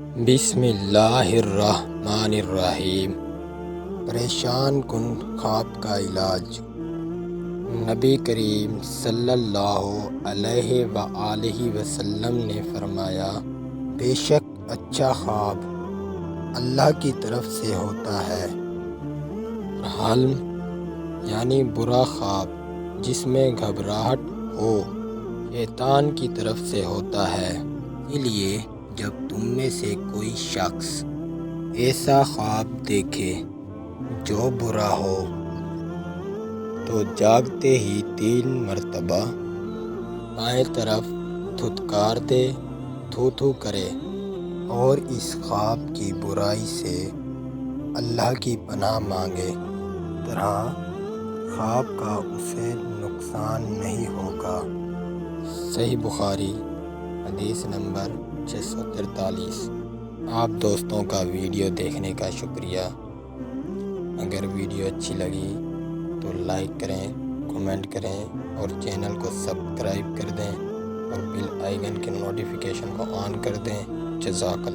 بسم اللہ الرحمن الرحیم۔ پریشان کن خواب کا علاج۔ نبی کریم صلی اللہ علیہ وآلہ وسلم نے فرمایا، بے شک اچھا خواب اللہ کی طرف سے ہوتا ہے، حلم یعنی برا خواب جس میں گھبراہٹ ہو شیطان کی طرف سے ہوتا ہے۔ اسی لیے جب تم میں سے کوئی شخص ایسا خواب دیکھے جو برا ہو تو جاگتے ہی 3 مرتبہ بائیں طرف دھتکار دے، تھو تھو کرے اور اس خواب کی برائی سے اللہ کی پناہ مانگے، طرح خواب کا اسے نقصان نہیں ہوگا۔ صحیح بخاری حدیث نمبر 643۔ آپ دوستوں کا ویڈیو دیکھنے کا شکریہ۔ اگر ویڈیو اچھی لگی تو لائک کریں، کمنٹ کریں اور چینل کو سبسکرائب کر دیں اور بیل آئیکن کے نوٹیفیکیشن کو آن کر دیں۔ جزاک اللہ۔